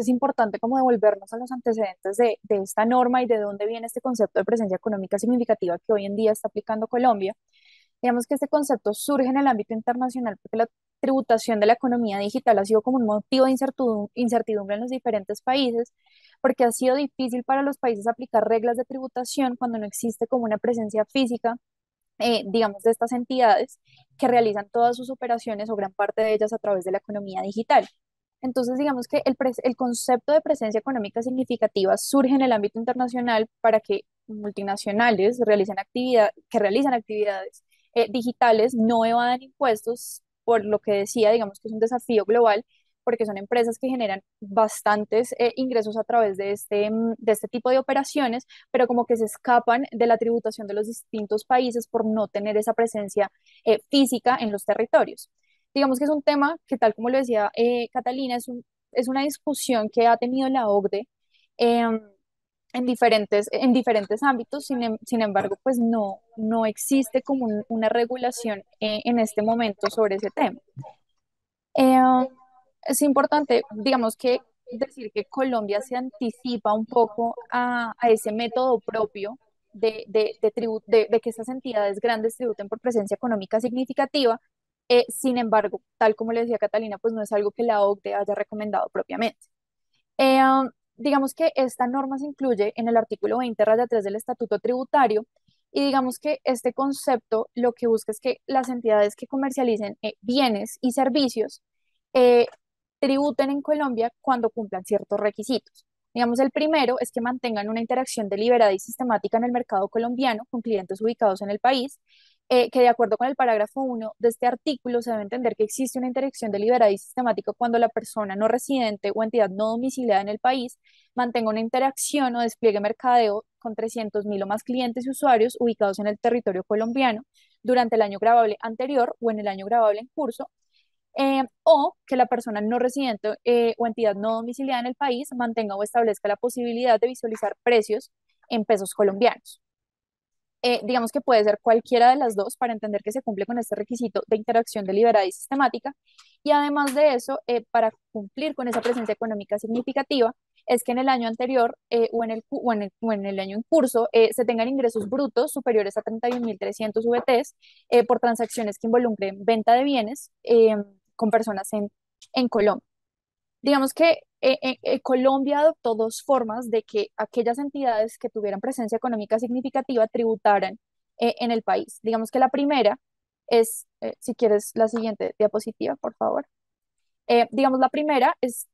es importante como devolvernos a los antecedentes de esta norma y de dónde viene este concepto de presencia económica significativa que hoy en día está aplicando Colombia. Digamos que este concepto surge en el ámbito internacional porque la tributación de la economía digital ha sido como un motivo de incertidumbre en los diferentes países, porque ha sido difícil para los países aplicar reglas de tributación cuando no existe como una presencia física, digamos, de estas entidades que realizan todas sus operaciones o gran parte de ellas a través de la economía digital. Entonces, digamos que el concepto de presencia económica significativa surge en el ámbito internacional para que multinacionales que realizan actividades digitales no evadan impuestos, por lo que decía, digamos que es un desafío global, porque son empresas que generan bastantes ingresos a través de este tipo de operaciones, pero como que se escapan de la tributación de los distintos países por no tener esa presencia física en los territorios. Digamos que es un tema que, tal como lo decía Catalina, es una discusión que ha tenido la OCDE eh, en diferentes ámbitos. Sin embargo, pues no existe como una regulación en este momento sobre ese tema. Eh, es importante, digamos que decir que Colombia se anticipa un poco a ese método propio de que estas entidades grandes tributen por presencia económica significativa. Sin embargo, tal como le decía Catalina, pues no es algo que la OCDE haya recomendado propiamente. Eh, digamos que esta norma se incluye en el artículo 20-3 del Estatuto Tributario, y digamos que este concepto lo que busca es que las entidades que comercialicen bienes y servicios eh, tributen en Colombia cuando cumplan ciertos requisitos. Digamos, el primero es que mantengan una interacción deliberada y sistemática en el mercado colombiano con clientes ubicados en el país, que de acuerdo con el parágrafo 1 de este artículo se debe entender que existe una interacción deliberada y sistemática cuando la persona no residente o entidad no domiciliada en el país mantenga una interacción o despliegue mercadeo con 300.000 o más clientes y usuarios ubicados en el territorio colombiano durante el año grabable anterior o en el año grabable en curso, o que la persona no residente o entidad no domiciliada en el país mantenga o establezca la posibilidad de visualizar precios en pesos colombianos. Digamos que puede ser cualquiera de las dos para entender que se cumple con este requisito de interacción deliberada y sistemática. Y además de eso, para cumplir con esa presencia económica significativa, es que en el año anterior o en el año en curso se tengan ingresos brutos superiores a 31.300 VTs por transacciones que involucren venta de bienes con personas en Colombia. Digamos que Colombia adoptó dos formas de que aquellas entidades que tuvieran presencia económica significativa tributaran en el país. Digamos que la primera es, si quieres la siguiente diapositiva, por favor. Digamos, la primera es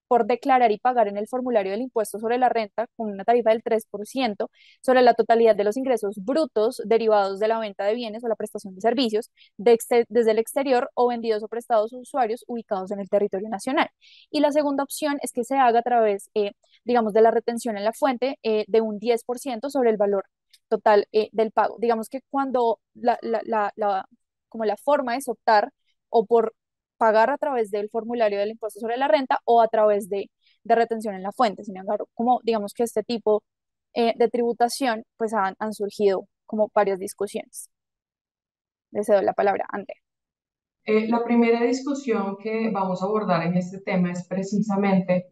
por declarar y pagar en el formulario del impuesto sobre la renta con una tarifa del 3% sobre la totalidad de los ingresos brutos derivados de la venta de bienes o la prestación de servicios desde el exterior o vendidos o prestados a usuarios ubicados en el territorio nacional. Y la segunda opción es que se haga a través, digamos, de la retención en la fuente de un 10% sobre el valor total del pago. Digamos que cuando como la forma es optar o por pagar a través del formulario del impuesto sobre la renta o a través de retención en la fuente. Sin embargo, como digamos que este tipo de tributación, pues han surgido como varias discusiones. Le cedo la palabra a Andrea. La primera discusión que vamos a abordar en este tema es precisamente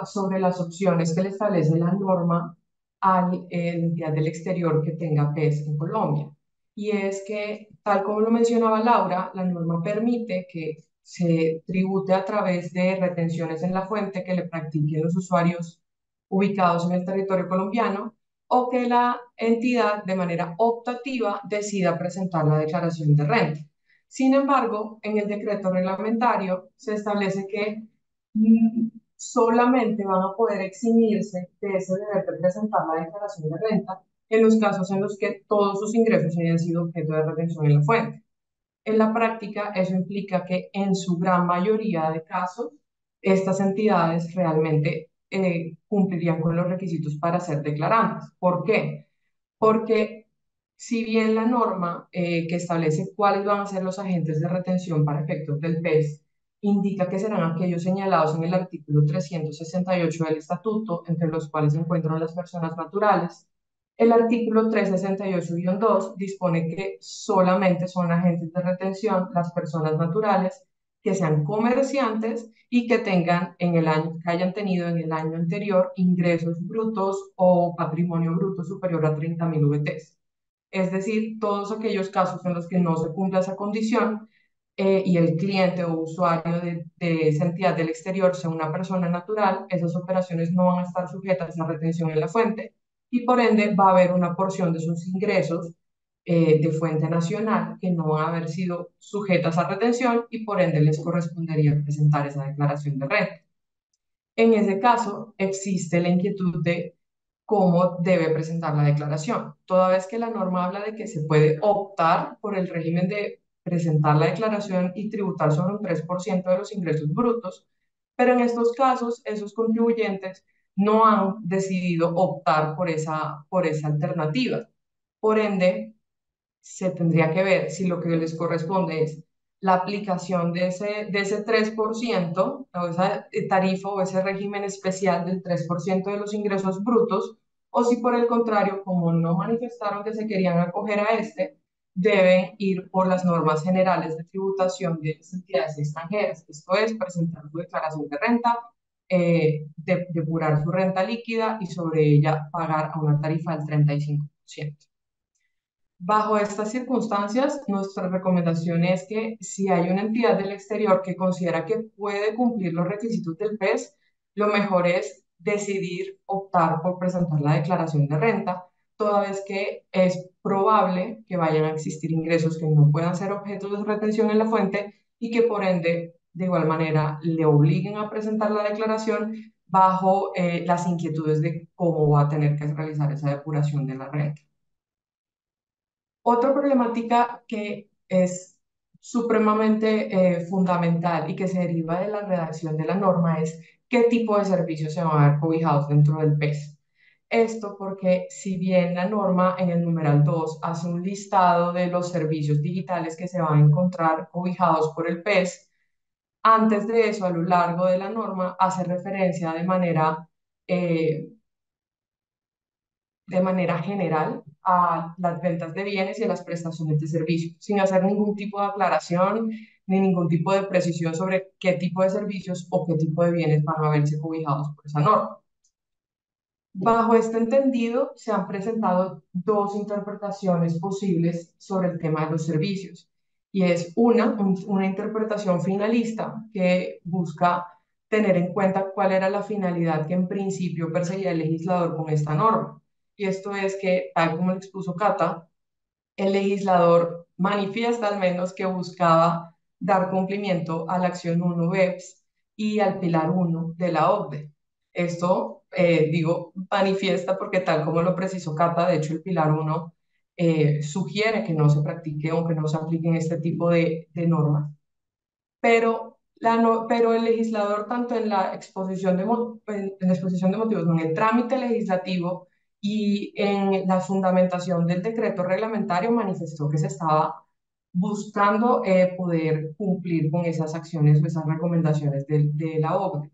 sobre las opciones que le establece la norma a la entidad del exterior que tenga PES en Colombia. Y es que, tal como lo mencionaba Laura, la norma permite que se tribute a través de retenciones en la fuente que le practiquen los usuarios ubicados en el territorio colombiano, o que la entidad de manera optativa decida presentar la declaración de renta. Sin embargo, en el decreto reglamentario se establece que solamente van a poder eximirse de ese deber de presentar la declaración de renta en los casos en los que todos sus ingresos hayan sido objeto de retención en la fuente. En la práctica, eso implica que en su gran mayoría de casos, estas entidades realmente cumplirían con los requisitos para ser declarantes. ¿Por qué? Porque si bien la norma que establece cuáles van a ser los agentes de retención para efectos del PES indica que serán aquellos señalados en el artículo 368 del Estatuto, entre los cuales se encuentran las personas naturales, el artículo 368-2 dispone que solamente son agentes de retención las personas naturales que sean comerciantes y que tengan en el año, que hayan tenido en el año anterior ingresos brutos o patrimonio bruto superior a 30.000 VTs. Es decir, todos aquellos casos en los que no se cumpla esa condición y el cliente o usuario de esa entidad del exterior sea una persona natural, esas operaciones no van a estar sujetas a retención en la fuente y por ende va a haber una porción de sus ingresos de fuente nacional que no van a haber sido sujetas a retención y por ende les correspondería presentar esa declaración de renta. En ese caso, existe la inquietud de cómo debe presentar la declaración. Toda vez que la norma habla de que se puede optar por el régimen de presentar la declaración y tributar sobre un 3% de los ingresos brutos, pero en estos casos esos contribuyentes no han decidido optar por esa alternativa. Por ende, se tendría que ver si lo que les corresponde es la aplicación de ese 3% o esa tarifa o ese régimen especial del 3% de los ingresos brutos, o si por el contrario, como no manifestaron que se querían acoger a este, deben ir por las normas generales de tributación de las entidades extranjeras. Esto es presentar su declaración de renta, depurar su renta líquida y sobre ella pagar a una tarifa del 35%. Bajo estas circunstancias, nuestra recomendación es que si hay una entidad del exterior que considera que puede cumplir los requisitos del PES, lo mejor es decidir optar por presentar la declaración de renta, toda vez que es probable que vayan a existir ingresos que no puedan ser objeto de retención en la fuente y que por ende, de igual manera, le obliguen a presentar la declaración bajo las inquietudes de cómo va a tener que realizar esa depuración de la renta. Otra problemática que es supremamente fundamental y que se deriva de la redacción de la norma es qué tipo de servicios se van a ver cobijados dentro del PES. Esto porque si bien la norma en el numeral 2 hace un listado de los servicios digitales que se van a encontrar cobijados por el PES, antes de eso, a lo largo de la norma, hace referencia eh, de manera general a las ventas de bienes y a las prestaciones de servicios, sin hacer ningún tipo de aclaración ni ningún tipo de precisión sobre qué tipo de servicios o qué tipo de bienes van a verse cobijados por esa norma. Bajo este entendido, se han presentado dos interpretaciones posibles sobre el tema de los servicios. Y es una interpretación finalista que busca tener en cuenta cuál era la finalidad que en principio perseguía el legislador con esta norma. Y esto es que, tal como lo expuso Cata, el legislador manifiesta al menos que buscaba dar cumplimiento a la acción 1 BEPS y al pilar 1 de la OCDE. Esto, digo, manifiesta porque tal como lo precisó Cata, de hecho el pilar 1 sugiere que no se practique o que no se apliquen este tipo de normas, pero, pero el legislador, tanto en la exposición en la exposición de motivos, no, en el trámite legislativo y en la fundamentación del decreto reglamentario, manifestó que se estaba buscando poder cumplir con esas acciones o esas recomendaciones de la OCDE.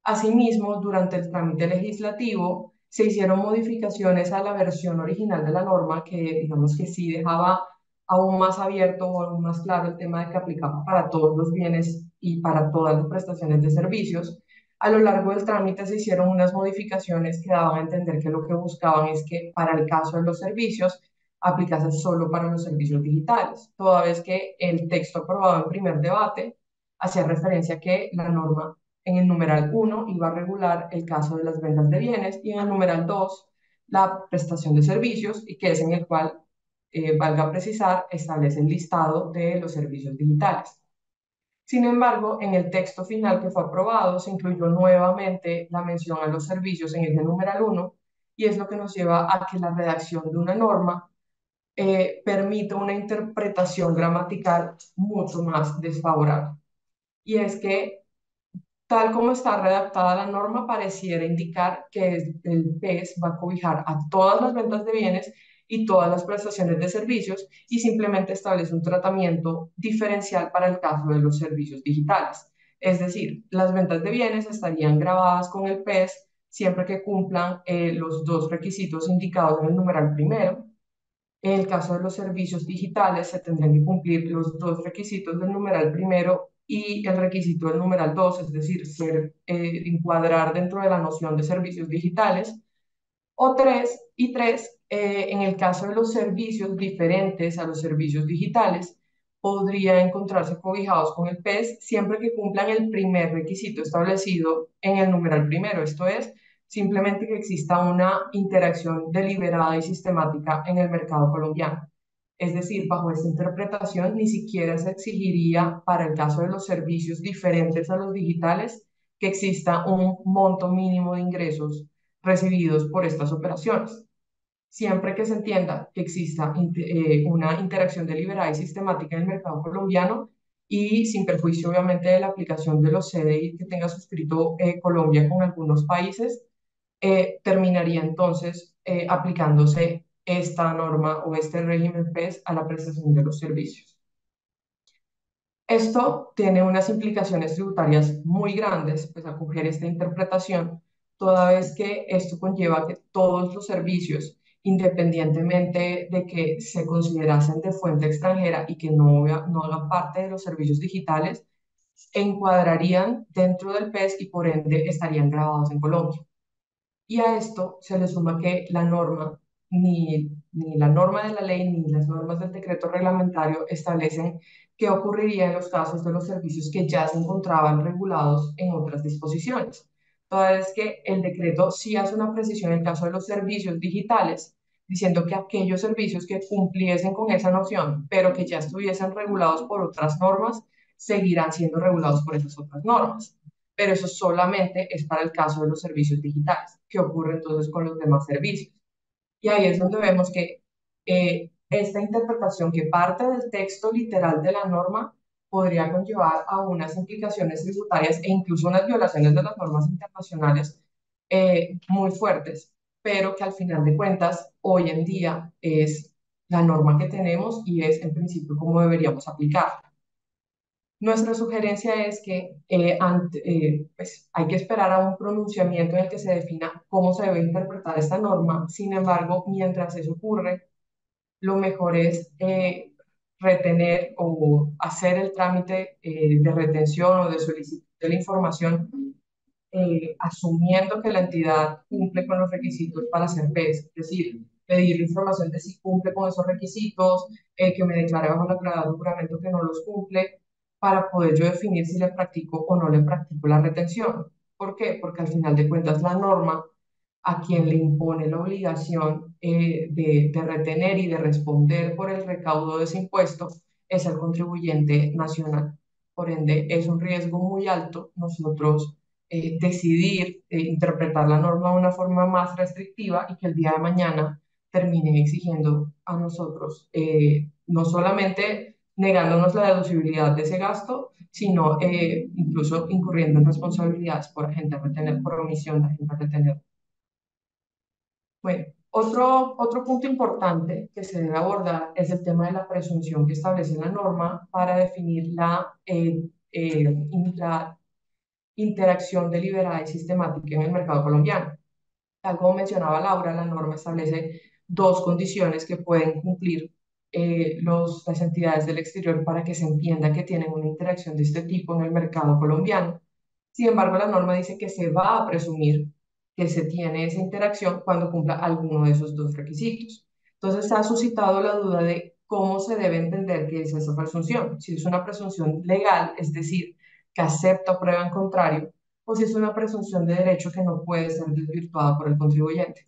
Asimismo, durante el trámite legislativo se hicieron modificaciones a la versión original de la norma que, digamos que sí dejaba aún más abierto o aún más claro el tema de que aplicaba para todos los bienes y para todas las prestaciones de servicios. A lo largo del trámite se hicieron unas modificaciones que daban a entender que lo que buscaban es que para el caso de los servicios aplicase solo para los servicios digitales, toda vez que el texto aprobado en primer debate hacía referencia a que la norma en el numeral 1 iba a regular el caso de las ventas de bienes y en el numeral 2 la prestación de servicios y que es en el cual, valga precisar, establece el listado de los servicios digitales. Sin embargo, en el texto final que fue aprobado se incluyó nuevamente la mención a los servicios en el numeral 1 y es lo que nos lleva a que la redacción de una norma permita una interpretación gramatical mucho más desfavorable. Y es que tal como está redactada la norma, pareciera indicar que el PES va a cobijar a todas las ventas de bienes y todas las prestaciones de servicios y simplemente establece un tratamiento diferencial para el caso de los servicios digitales. Es decir, las ventas de bienes estarían grabadas con el PES siempre que cumplan los dos requisitos indicados en el numeral primero. En el caso de los servicios digitales, se tendrán que cumplir los dos requisitos del numeral primero y el requisito del numeral 2, es decir, encuadrar dentro de la noción de servicios digitales. O tres, y tres, en el caso de los servicios diferentes a los servicios digitales, podría encontrarse cobijados con el PES siempre que cumplan el primer requisito establecido en el numeral primero, esto es, simplemente que exista una interacción deliberada y sistemática en el mercado colombiano. Es decir, bajo esta interpretación, ni siquiera se exigiría para el caso de los servicios diferentes a los digitales que exista un monto mínimo de ingresos recibidos por estas operaciones. Siempre que se entienda que exista una interacción deliberada y sistemática en el mercado colombiano y sin perjuicio obviamente de la aplicación de los CDI que tenga suscrito Colombia con algunos países, terminaría entonces aplicándose esta norma o este régimen PES a la prestación de los servicios. Esto tiene unas implicaciones tributarias muy grandes, pues acoger esta interpretación, toda vez que esto conlleva que todos los servicios, independientemente de que se considerasen de fuente extranjera y que no hagan parte de los servicios digitales, encuadrarían dentro del PES y por ende estarían grabados en Colombia. Y a esto se le suma que la norma, ni la norma de la ley, ni las normas del decreto reglamentario establecen qué ocurriría en los casos de los servicios que ya se encontraban regulados en otras disposiciones. Toda vez que el decreto sí hace una precisión en el caso de los servicios digitales, diciendo que aquellos servicios que cumpliesen con esa noción, pero que ya estuviesen regulados por otras normas, seguirán siendo regulados por esas otras normas, pero eso solamente es para el caso de los servicios digitales. ¿Qué ocurre entonces con los demás servicios? Y ahí es donde vemos que esta interpretación que parte del texto literal de la norma podría conllevar a unas implicaciones tributarias e incluso unas violaciones de las normas internacionales muy fuertes, pero que al final de cuentas hoy en día es la norma que tenemos y es en principio cómo deberíamos aplicar. Nuestra sugerencia es que pues hay que esperar a un pronunciamiento en el que se defina cómo se debe interpretar esta norma. Sin embargo, mientras eso ocurre, lo mejor es retener o hacer el trámite de retención o de solicitud de la información, asumiendo que la entidad cumple con los requisitos para hacer PES, es decir, pedir información de si cumple con esos requisitos, que me declare bajo la claridad de juramento que no los cumple, para poder yo definir si le practico o no le practico la retención. ¿Por qué? Porque al final de cuentas la norma a quien le impone la obligación de retener y de responder por el recaudo de ese impuesto es el contribuyente nacional. Por ende, es un riesgo muy alto nosotros decidir interpretar la norma de una forma más restrictiva y que el día de mañana terminen exigiendo a nosotros no solamente negándonos la deducibilidad de ese gasto, sino incluso incurriendo en responsabilidades por agente a retener, por omisión de agente a retener. Bueno, otro punto importante que se debe abordar es el tema de la presunción que establece la norma para definir la interacción deliberada y sistemática en el mercado colombiano. Tal como mencionaba Laura, la norma establece dos condiciones que pueden cumplir las entidades del exterior para que se entienda que tienen una interacción de este tipo en el mercado colombiano. Sin embargo, la norma dice que se va a presumir que se tiene esa interacción cuando cumpla alguno de esos dos requisitos. Entonces, ha suscitado la duda de cómo se debe entender qué es esa presunción. Si es una presunción legal, es decir, que acepta o prueba en contrario, o si es una presunción de derecho que no puede ser desvirtuada por el contribuyente.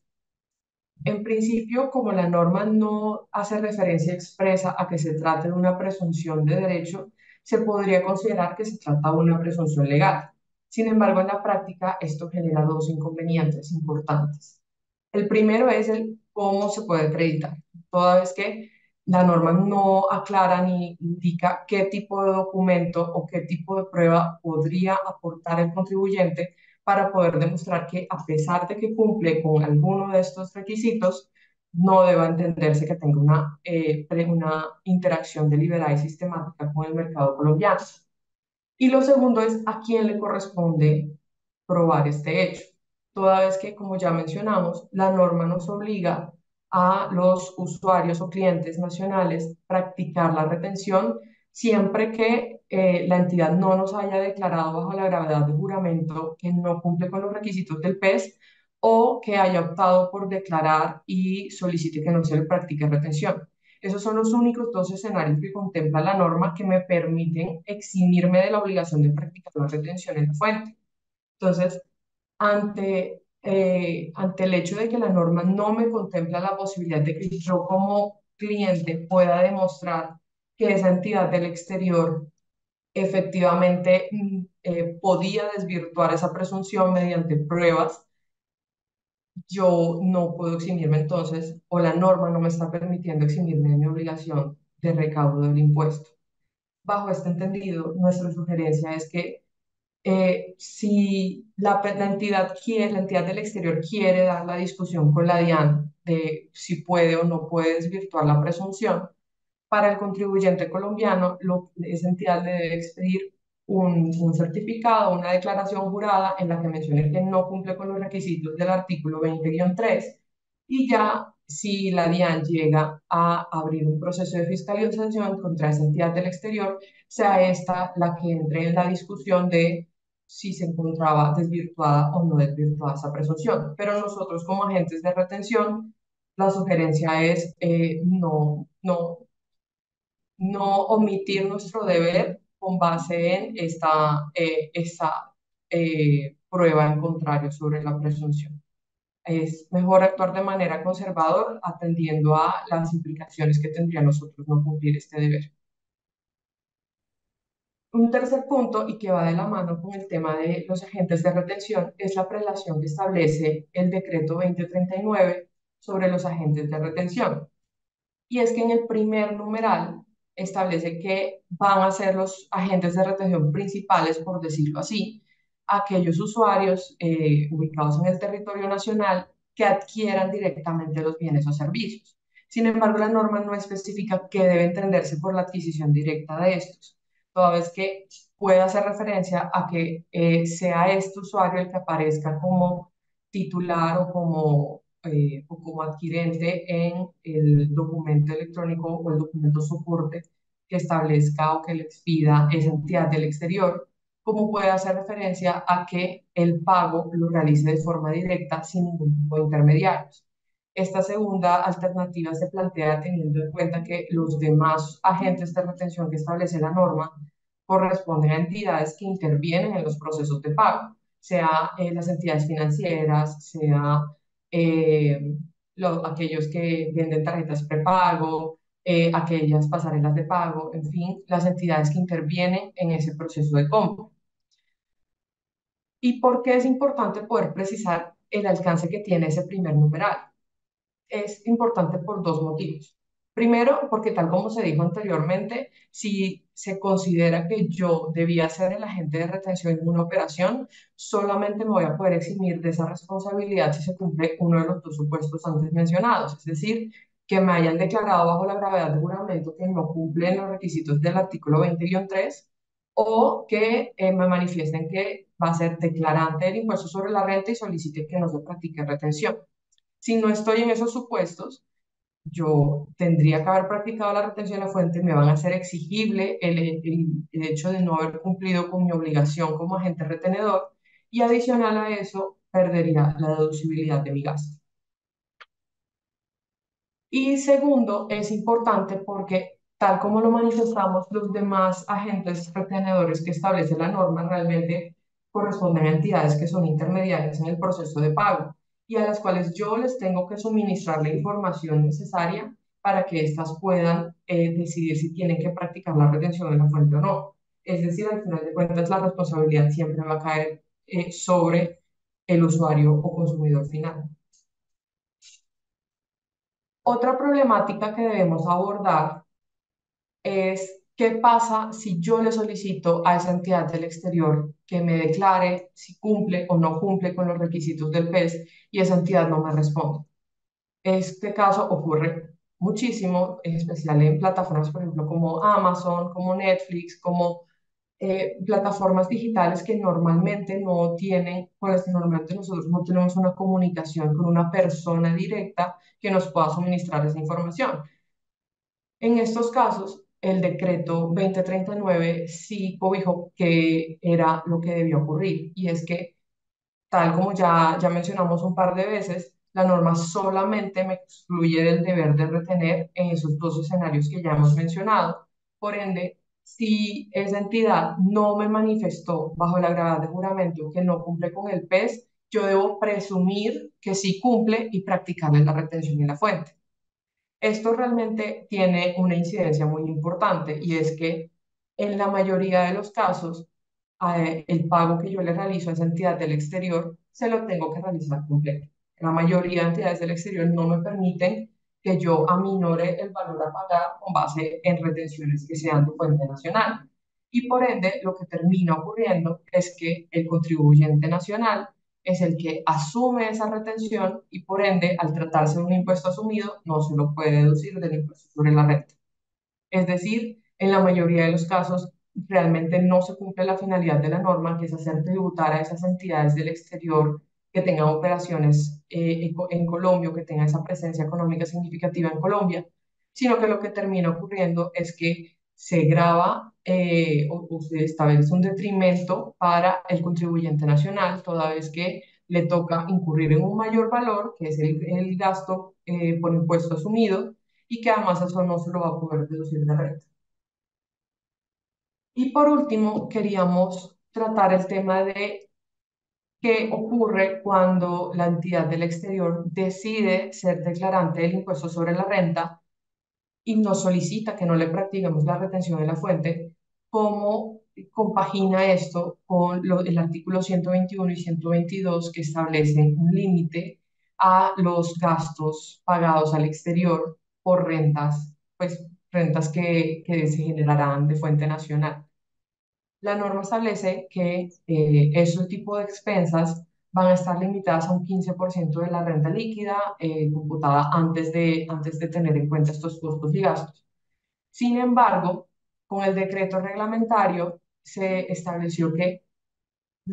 En principio, como la norma no hace referencia expresa a que se trate de una presunción de derecho, se podría considerar que se trata de una presunción legal. Sin embargo, en la práctica esto genera dos inconvenientes importantes. El primero es el cómo se puede acreditar, toda vez que la norma no aclara ni indica qué tipo de documento o qué tipo de prueba podría aportar el contribuyente para poder demostrar que a pesar de que cumple con alguno de estos requisitos, no deba entenderse que tenga una interacción deliberada y sistemática con el mercado colombiano. Y lo segundo es a quién le corresponde probar este hecho, toda vez que, como ya mencionamos, la norma nos obliga a los usuarios o clientes nacionales practicar la retención siempre que la entidad no nos haya declarado bajo la gravedad de juramento que no cumple con los requisitos del PES o que haya optado por declarar y solicite que no se le practique retención. Esos son los únicos dos escenarios que contempla la norma que me permiten eximirme de la obligación de practicar la retención en la fuente. Entonces, ante el hecho de que la norma no me contempla la posibilidad de que yo como cliente pueda demostrar que esa entidad del exterior efectivamente podía desvirtuar esa presunción mediante pruebas, yo no puedo eximirme entonces, o la norma no me está permitiendo eximirme de mi obligación de recaudo del impuesto. Bajo este entendido, nuestra sugerencia es que si la entidad quiere, la entidad del exterior quiere dar la discusión con la DIAN de si puede o no puede desvirtuar la presunción, para el contribuyente colombiano, esa entidad le debe expedir un certificado, una declaración jurada en la que mencione que no cumple con los requisitos del artículo 20-3 y ya si la DIAN llega a abrir un proceso de fiscalización contra esa entidad del exterior, sea esta la que entre en la discusión de si se encontraba desvirtuada o no desvirtuada esa presunción. Pero nosotros como agentes de retención, la sugerencia es no omitir nuestro deber con base en esta prueba en contrario sobre la presunción. Es mejor actuar de manera conservadora atendiendo a las implicaciones que tendría nosotros no cumplir este deber. Un tercer punto, y que va de la mano con el tema de los agentes de retención, es la prelación que establece el decreto 2039 sobre los agentes de retención. Y es que en el primer numeral establece que van a ser los agentes de retención principales, por decirlo así, aquellos usuarios ubicados en el territorio nacional que adquieran directamente los bienes o servicios. Sin embargo, la norma no especifica qué debe entenderse por la adquisición directa de estos, toda vez que puede hacer referencia a que sea este usuario el que aparezca como titular o como adquirente en el documento electrónico o el documento soporte que establezca o que le expida esa entidad del exterior, como puede hacer referencia a que el pago lo realice de forma directa sin ningún tipo de intermediarios. Esta segunda alternativa se plantea teniendo en cuenta que los demás agentes de retención que establece la norma corresponden a entidades que intervienen en los procesos de pago, sea las entidades financieras, sea eh, aquellos que venden tarjetas prepago, aquellas pasarelas de pago, en fin, las entidades que intervienen en ese proceso de compra. ¿Y por qué es importante poder precisar el alcance que tiene ese primer numeral? Es importante por dos motivos. Primero, porque tal como se dijo anteriormente, si se considera que yo debía ser el agente de retención en una operación, solamente me voy a poder eximir de esa responsabilidad si se cumple uno de los dos supuestos antes mencionados, es decir, que me hayan declarado bajo la gravedad de juramento que no cumplen los requisitos del artículo 20-3 o que me manifiesten que va a ser declarante del impuesto sobre la renta y solicite que no se practique retención. Si no estoy en esos supuestos, yo tendría que haber practicado la retención de la fuente, me van a hacer exigible el hecho de no haber cumplido con mi obligación como agente retenedor y adicional a eso, perdería la deducibilidad de mi gasto. Y segundo, es importante porque, tal como lo manifestamos, los demás agentes retenedores que establece la norma realmente corresponden a entidades que son intermediarias en el proceso de pago y a las cuales yo les tengo que suministrar la información necesaria para que éstas puedan decidir si tienen que practicar la retención en la fuente o no. Es decir, al final de cuentas, la responsabilidad siempre va a caer sobre el usuario o consumidor final. Otra problemática que debemos abordar es qué pasa si yo le solicito a esa entidad del exterior que me declare si cumple o no cumple con los requisitos del PES y esa entidad no me responde. Este caso ocurre muchísimo, en especial en plataformas, por ejemplo, como Amazon, como Netflix, como plataformas digitales que normalmente no tienen, con las que normalmente nosotros no tenemos una comunicación con una persona directa que nos pueda suministrar esa información. En estos casos, el decreto 2039 sí cobijó que era lo que debía ocurrir, y es que, tal como ya mencionamos un par de veces, la norma solamente me excluye del deber de retener en esos dos escenarios que ya hemos mencionado. Por ende, si esa entidad no me manifestó bajo la gravedad de juramento que no cumple con el PES, yo debo presumir que sí cumple y practicarle la retención en la fuente. Esto realmente tiene una incidencia muy importante, y es que en la mayoría de los casos, el pago que yo le realizo a esa entidad del exterior se lo tengo que realizar completo. La mayoría de entidades del exterior no me permiten que yo aminore el valor a pagar con base en retenciones que sean de fuente nacional. Y por ende, lo que termina ocurriendo es que el contribuyente nacional es el que asume esa retención, y por ende, al tratarse de un impuesto asumido, no se lo puede deducir del impuesto sobre la renta. Es decir, en la mayoría de los casos realmente no se cumple la finalidad de la norma, que es hacer tributar a esas entidades del exterior que tengan operaciones en Colombia, o que tengan esa presencia económica significativa en Colombia, sino que lo que termina ocurriendo es que se grava o se establece un detrimento para el contribuyente nacional, toda vez que le toca incurrir en un mayor valor, que es el gasto por impuesto asumido, y que además eso no se lo va a poder deducir de renta. Y por último, queríamos tratar el tema de qué ocurre cuando la entidad del exterior decide ser declarante del impuesto sobre la renta y nos solicita que no le practiquemos la retención de la fuente. ¿Cómo compagina esto con el artículo 121 y 122, que establecen un límite a los gastos pagados al exterior por rentas, pues rentas que se generarán de fuente nacional? La norma establece que ese tipo de expensas van a estar limitadas a un 15% de la renta líquida computada antes de tener en cuenta estos costos y gastos. Sin embargo, con el decreto reglamentario se estableció que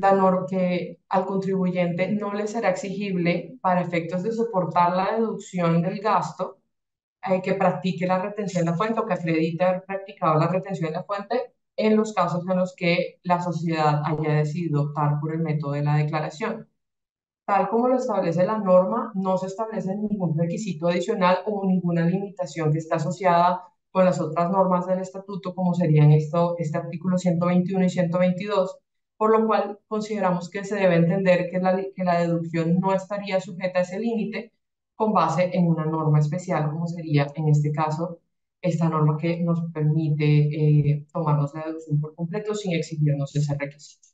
al contribuyente no le será exigible, para efectos de soportar la deducción del gasto, que practique la retención de la fuente, o que acredite haber practicado la retención de la fuente en los casos en los que la sociedad haya decidido optar por el método de la declaración. Tal como lo establece la norma, no se establece ningún requisito adicional o ninguna limitación que está asociada con las otras normas del estatuto, como serían este artículo 121 y 122, por lo cual consideramos que se debe entender que la deducción no estaría sujeta a ese límite, con base en una norma especial, como sería en este caso esta norma que nos permite tomarnos la deducción por completo sin exigirnos ese requisito.